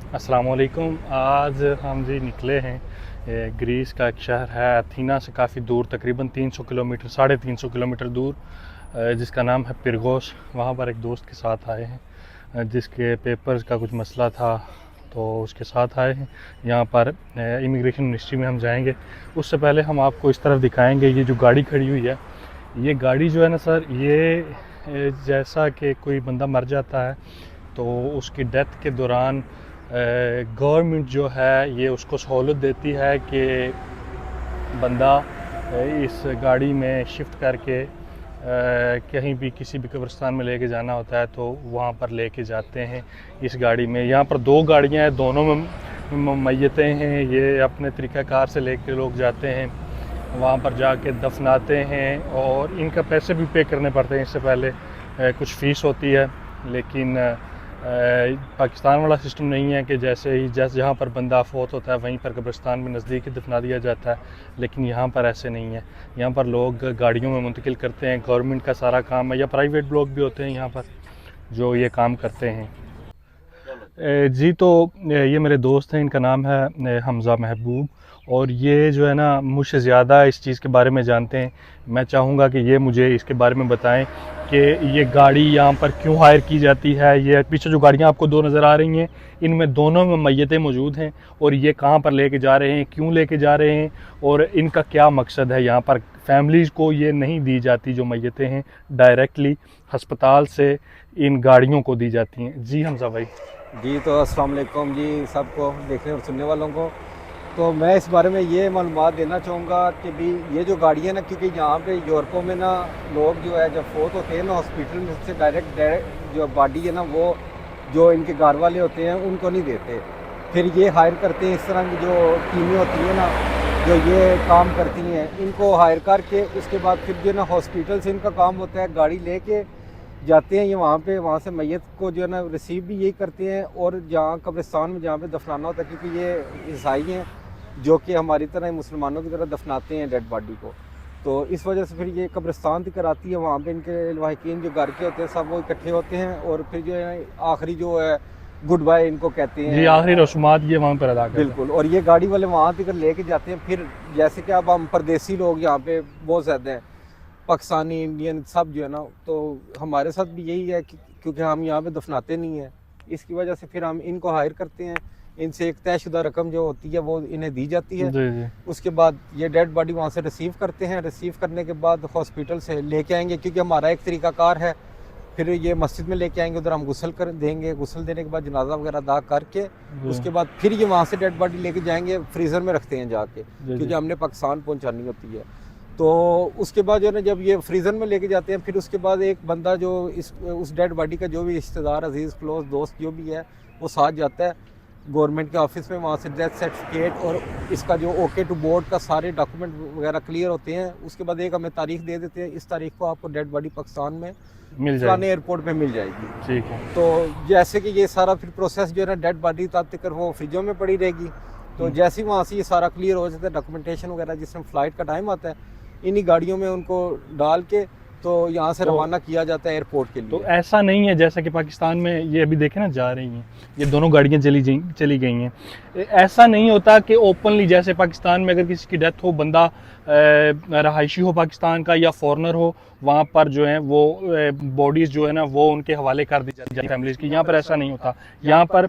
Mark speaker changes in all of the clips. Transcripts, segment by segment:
Speaker 1: अस्सलाम वालेकुम। आज हम जी निकले हैं। ग्रीस का एक शहर है अथीना से काफ़ी दूर, तकरीबन 300 किलोमीटर, 350 किलोमीटर दूर, जिसका नाम है पिरगोस। वहाँ पर एक दोस्त के साथ आए हैं, जिसके पेपर्स का कुछ मसला था, तो उसके साथ आए हैं। यहाँ पर इमिग्रेशन मिनिस्ट्री में हम जाएंगे। उससे पहले हम आपको इस तरफ दिखाएंगे, ये जो गाड़ी खड़ी हुई है, ये गाड़ी जो है ना सर, ये जैसा कि कोई बंदा मर जाता है तो उसकी डेथ के दौरान गवर्नमेंट जो है ये उसको सहूलत देती है कि बंदा इस गाड़ी में शिफ्ट करके कहीं भी किसी भी कब्रिस्तान में लेके जाना होता है तो वहाँ पर लेके जाते हैं इस गाड़ी में। यहाँ पर दो गाड़ियाँ हैं, दोनों में मैयतें हैं। ये अपने तरीक़ाकार से लेके लोग जाते हैं, वहाँ पर जाके दफनाते हैं और इनका पैसे भी पे करने पड़ते हैं। इससे पहले कुछ फ़ीस होती है, लेकिन पाकिस्तान वाला सिस्टम नहीं है कि जैसे जहाँ पर बंदा फोत होता है वहीं पर कब्रिस्तान में नज़दीक ही दफना दिया जाता है। लेकिन यहाँ पर ऐसे नहीं है, यहाँ पर लोग गाड़ियों में मुंतकिल करते हैं। गवर्नमेंट का सारा काम है, या प्राइवेट लोग भी होते हैं यहाँ पर जो ये काम करते हैं। जी, तो ये मेरे दोस्त हैं, इनका नाम है हमज़ा महबूब, और ये जो है ना मुझसे ज़्यादा इस चीज़ के बारे में जानते हैं। मैं चाहूँगा कि ये मुझे इसके बारे में बताएं कि ये गाड़ी यहाँ पर क्यों हायर की जाती है। ये पीछे जो गाड़ियाँ आपको दो नज़र आ रही हैं, इनमें दोनों में मैयतें मौजूद हैं, और ये कहाँ पर लेके जा रहे हैं, क्यों लेके जा रहे हैं, और इनका क्या मकसद है। यहाँ पर फैमिलीज़ को ये नहीं दी जाती जो मैयतें हैं, डायरेक्टली हस्पताल से इन गाड़ियों को दी जाती हैं। जी हमज़ा भाई।
Speaker 2: जी, तो अस्सलाम वालेकुम जी सबको, देखने और सुनने वालों को। तो मैं इस बारे में ये मालूमात देना चाहूँगा कि भी ये जो गाड़ी है ना, क्योंकि यहाँ पे यूरोपों में ना लोग जो है जब फोत होते हैं ना हॉस्पिटल में से डायरेक्ट जो बॉडी है ना वो जो इनके घर वाले होते हैं उनको नहीं देते, फिर ये हायर करते हैं। इस तरह की जो टीमें होती हैं ना जो ये काम करती हैं, इनको हायर करके उसके बाद फिर जो है ना हॉस्पिटल से इनका काम होता है गाड़ी लेके जाते हैं ये वहाँ पे, वहाँ से मैयत को जो है ना रिसीव भी यही करते हैं, और जहाँ कब्रिस्तान में जहाँ पे दफनाना होता है, क्योंकि ये ईसाई हैं जो कि हमारी तरह मुसलमानों की तरह दफनाते हैं डेड बॉडी को, तो इस वजह से फिर ये कब्रिस्तान तक कराती है। वहाँ पे इनके लवाहिकीन जो घर के होते हैं सब वो इकट्ठे होते हैं, और फिर जो है आखिरी जो है गुड बाय इनको कहते हैं
Speaker 1: जी, आखिरी रस्मात ये वहाँ पर अदा करते हैं।
Speaker 2: बिल्कुल। और ये गाड़ी वाले वहाँ तक लेके जाते हैं। फिर जैसे कि अब हम परदेसी लोग यहाँ पे बहुत ज़्यादा हैं, पाकिस्तानी, इंडियन सब जो है ना, तो हमारे साथ भी यही है कि क्योंकि हम यहाँ पे दफनाते नहीं हैं, इसकी वजह से फिर हम इनको हायर करते हैं। इनसे एक तयशुदा रकम जो होती है वो इन्हें दी जाती है।
Speaker 1: जी जी।
Speaker 2: उसके बाद ये डेड बॉडी वहाँ से रिसीव करते हैं। रिसीव करने के बाद हॉस्पिटल से लेके आएंगे, क्योंकि हमारा एक तरीक़ाकार है। फिर ये मस्जिद में लेके आएंगे, उधर हम गुस्ल कर देंगे। गुस्ल देने के बाद जनाजा वगैरह अदा करके उसके बाद फिर ये वहाँ से डेड बॉडी लेके जाएंगे, फ्रीज़र में रखते हैं जाके, क्योंकि हमने पाकिस्तान पहुँचानी होती है। तो उसके बाद जो है ना जब ये फ्रीज़र में लेके जाते हैं, फिर उसके बाद एक बंदा जो उस डेड बॉडी का जो भी रिश्तेदार, अजीज़, क्लोज दोस्त जो भी है वो साथ जाता है गवर्नमेंट के ऑफिस में। वहाँ से डेथ सर्टिफिकेट और इसका जो ओके टू बोर्ड का सारे डॉक्यूमेंट वगैरह क्लियर होते हैं। उसके बाद एक हमें तारीख दे देते हैं, इस तारीख को आपको डेड बॉडी पाकिस्तान में
Speaker 1: मिल
Speaker 2: फलाने
Speaker 1: जाएगी।
Speaker 2: एयरपोर्ट में मिल जाएगी।
Speaker 1: ठीक है।
Speaker 2: तो जैसे कि ये सारा फिर प्रोसेस जो है ना डेड बॉडी तब तक वो फ्रिजों में पड़ी रहेगी। तो जैसे ही वहाँ से ये सारा क्लियर हो जाता है, डॉक्यूमेंटेशन वगैरह जिस टाइम फ्लाइट का टाइम आता है, इन्हीं गाड़ियों में उनको डाल के तो यहाँ से रवाना किया जाता है एयरपोर्ट के लिए।
Speaker 1: तो ऐसा नहीं है जैसा कि पाकिस्तान में ये अभी देखे ना जा रही हैं, ये दोनों गाड़ियाँ चली गई हैं। ऐसा नहीं होता कि ओपनली, जैसे पाकिस्तान में अगर किसी की डेथ हो, बंदा रहायशी हो पाकिस्तान का या फॉरेनर हो, वहाँ पर जो है वो बॉडीज़ जो है ना वो उनके हवाले कर दी जाती है फैमिलीज़ की। यहाँ पर ऐसा नहीं होता। यहाँ पर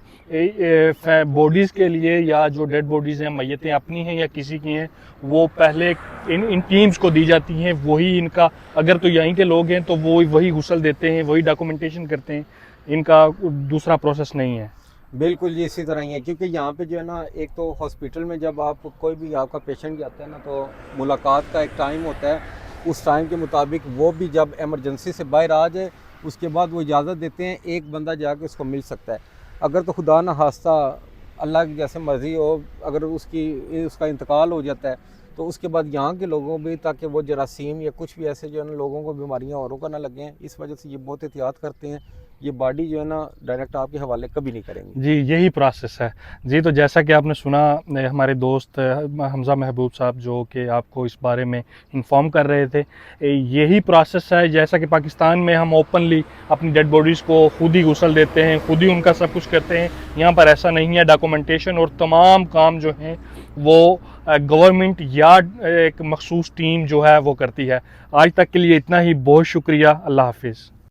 Speaker 1: बॉडीज़ के लिए, या जो डेड बॉडीज़ हैं, मैयतें अपनी हैं या किसी की हैं, वो पहले इन टीम्स को दी जाती हैं। वही इनका, अगर तो यहीं के लोग हैं तो वो वही गुस्ल देते हैं, वही डॉक्यूमेंटेशन करते हैं। इनका दूसरा प्रोसेस नहीं है।
Speaker 2: बिल्कुल जी, इसी तरह ही है। क्योंकि यहाँ पे जो है ना, एक तो हॉस्पिटल में जब आप कोई भी आपका पेशेंट जाता है ना, तो मुलाकात का एक टाइम होता है। उस टाइम के मुताबिक वो भी जब इमरजेंसी से बाहर आ जाए, उसके बाद वो इजाज़त देते हैं, एक बंदा जाके उसको मिल सकता है। अगर तो खुदा न खास्ता, अल्लाह की जैसे मर्ज़ी हो, अगर उसका इंतकाल हो जाता है, तो उसके बाद यहाँ के लोगों भी, ताकि वो जरासीम या कुछ भी ऐसे जो है ना लोगों को बीमारियाँ औरों का ना लगें, इस वजह से ये बहुत एहतियात करते हैं ये बॉडी जो है ना डायरेक्ट आपके हवाले कभी नहीं करेंगे।
Speaker 1: जी यही प्रोसेस है जी। तो जैसा कि आपने सुना हमारे दोस्त हमज़ा महबूब साहब जो कि आपको इस बारे में इन्फॉर्म कर रहे थे, यही प्रोसेस है। जैसा कि पाकिस्तान में हम ओपनली अपनी डेड बॉडीज़ को खुद ही गुस्ल देते हैं, खुद ही उनका सब कुछ करते हैं, यहाँ पर ऐसा नहीं है। डॉक्यूमेंटेशन और तमाम काम जो हैं वो गवर्नमेंट या एक मखसूस टीम जो है वो करती है। आज तक के लिए इतना ही, बहुत शुक्रिया, अल्लाह हाफिज़।